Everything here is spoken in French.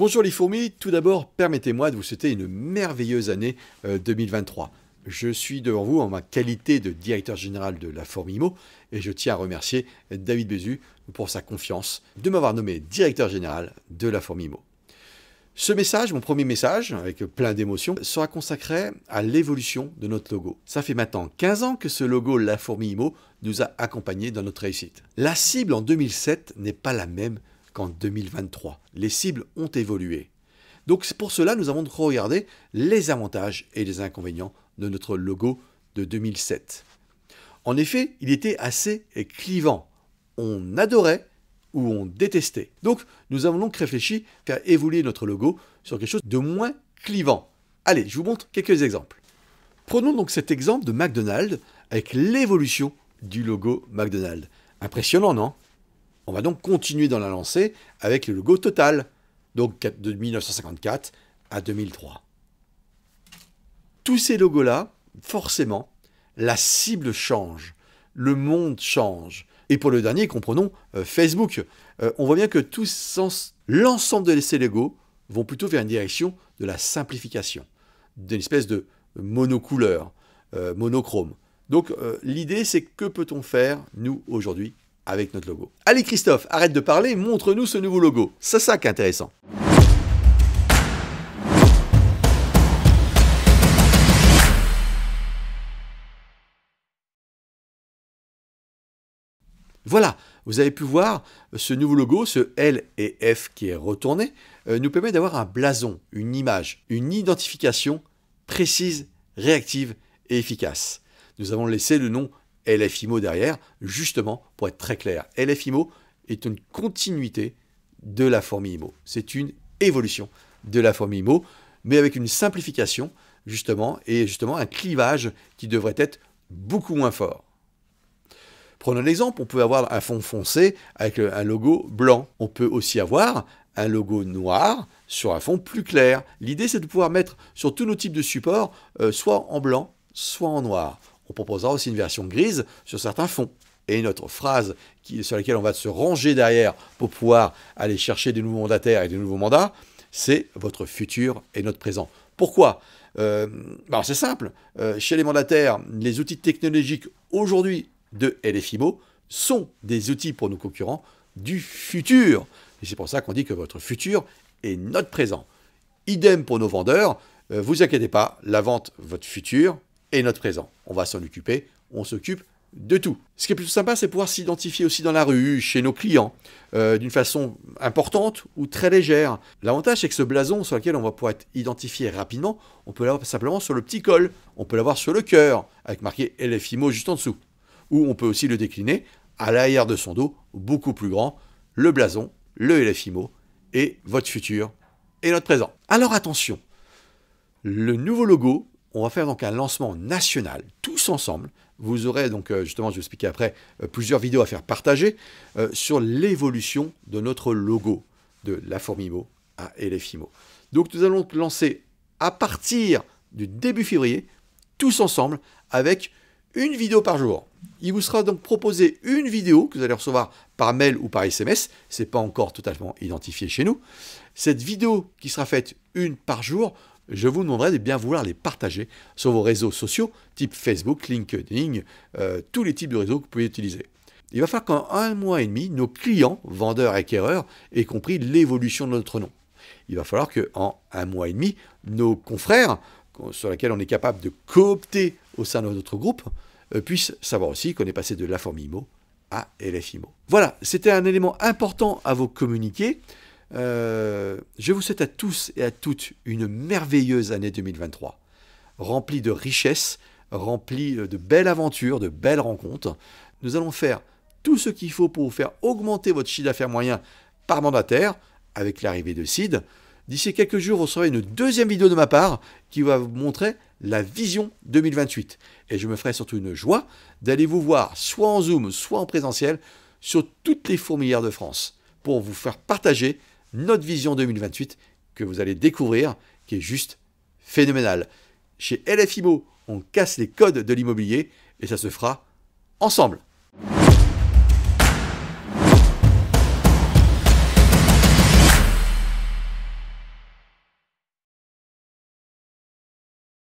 Bonjour les fourmis, tout d'abord permettez-moi de vous souhaiter une merveilleuse année 2023. Je suis devant vous en ma qualité de directeur général de la Formimo et je tiens à remercier David Bézu pour sa confiance de m'avoir nommé directeur général de la Formimo. Ce message, mon premier message, avec plein d'émotions, sera consacré à l'évolution de notre logo. Ça fait maintenant 15 ans que ce logo La Formimo nous a accompagnés dans notre réussite. La cible en 2007 n'est pas la même qu'en 2023. Les cibles ont évolué. Donc pour cela, nous avons regardé les avantages et les inconvénients de notre logo de 2007. En effet, il était assez clivant. On adorait ou on détestait. Donc nous avons donc réfléchi à évoluer notre logo sur quelque chose de moins clivant. Allez, je vous montre quelques exemples. Prenons donc cet exemple de McDonald's avec l'évolution du logo McDonald's. Impressionnant, non ? On va donc continuer dans la lancée avec le logo Total, donc de 1954 à 2003. Tous ces logos-là, forcément, la cible change, le monde change. Et pour le dernier, comprenons Facebook. On voit bien que l'ensemble de ces logos vont plutôt vers une direction de la simplification, d'une espèce de monocouleur, monochrome. Donc l'idée, c'est que peut-on faire, nous, aujourd'hui, avec notre logo. Allez Christophe, arrête de parler, montre-nous ce nouveau logo. C'est ça qui est intéressant. Voilà, vous avez pu voir ce nouveau logo, ce L et F qui est retourné, nous permet d'avoir un blason, une image, une identification précise, réactive et efficace. Nous avons laissé le nom LFIMO derrière, justement pour être très clair. LFIMO est une continuité de la Formimo. C'est une évolution de la Formimo, mais avec une simplification, justement, et justement un clivage qui devrait être beaucoup moins fort. Prenons l'exemple, on peut avoir un fond foncé avec un logo blanc. On peut aussi avoir un logo noir sur un fond plus clair. L'idée, c'est de pouvoir mettre sur tous nos types de supports, soit en blanc, soit en noir. On proposera aussi une version grise sur certains fonds. Et notre phrase sur laquelle on va se ranger derrière pour pouvoir aller chercher des nouveaux mandataires et des nouveaux mandats, c'est « Votre futur est notre présent ». Pourquoi ? C'est simple. Chez les mandataires, les outils technologiques aujourd'hui de LFIMO sont des outils pour nos concurrents du futur. Et c'est pour ça qu'on dit que votre futur est notre présent. Idem pour nos vendeurs. Vous inquiétez pas, la vente, votre futur, et notre présent. On va s'en occuper, on s'occupe de tout. Ce qui est plutôt sympa, c'est pouvoir s'identifier aussi dans la rue, chez nos clients, d'une façon importante ou très légère. L'avantage, c'est que ce blason sur lequel on va pouvoir être identifié rapidement, on peut l'avoir simplement sur le petit col, on peut l'avoir sur le cœur, avec marqué LFIMO juste en dessous. Ou on peut aussi le décliner à l'arrière de son dos, beaucoup plus grand, le blason, le LFIMO, et votre futur et notre présent. Alors attention, le nouveau logo, on va faire donc un lancement national, tous ensemble. Vous aurez donc, justement, je vais expliquer après, plusieurs vidéos à faire partager sur l'évolution de notre logo de la Formimo à LFIMO. Donc nous allons lancer à partir du début février, tous ensemble, avec une vidéo par jour. Il vous sera donc proposé une vidéo que vous allez recevoir par mail ou par SMS. Ce n'est pas encore totalement identifié chez nous. Cette vidéo qui sera faite une par jour, je vous demanderai de bien vouloir les partager sur vos réseaux sociaux, type Facebook, LinkedIn, tous les types de réseaux que vous pouvez utiliser. Il va falloir qu'en un mois et demi, nos clients, vendeurs et acquéreurs, aient compris l'évolution de notre nom. Il va falloir qu'en un mois et demi, nos confrères, sur lesquels on est capable de coopter au sein de notre groupe, puissent savoir aussi qu'on est passé de la Formimo à LFIMO. Voilà, c'était un élément important à vous communiquer. Je vous souhaite à tous et à toutes une merveilleuse année 2023, remplie de richesses, remplie de belles aventures, de belles rencontres. Nous allons faire tout ce qu'il faut pour vous faire augmenter votre chiffre d'affaires moyen par mandataire avec l'arrivée de Sid. D'ici quelques jours, vous recevrez une deuxième vidéo de ma part qui va vous montrer la vision 2028. Et je me ferai surtout une joie d'aller vous voir soit en Zoom, soit en présentiel sur toutes les fourmilières de France pour vous faire partager notre vision 2028 que vous allez découvrir, qui est juste phénoménale. Chez LFIMO, on casse les codes de l'immobilier et ça se fera ensemble.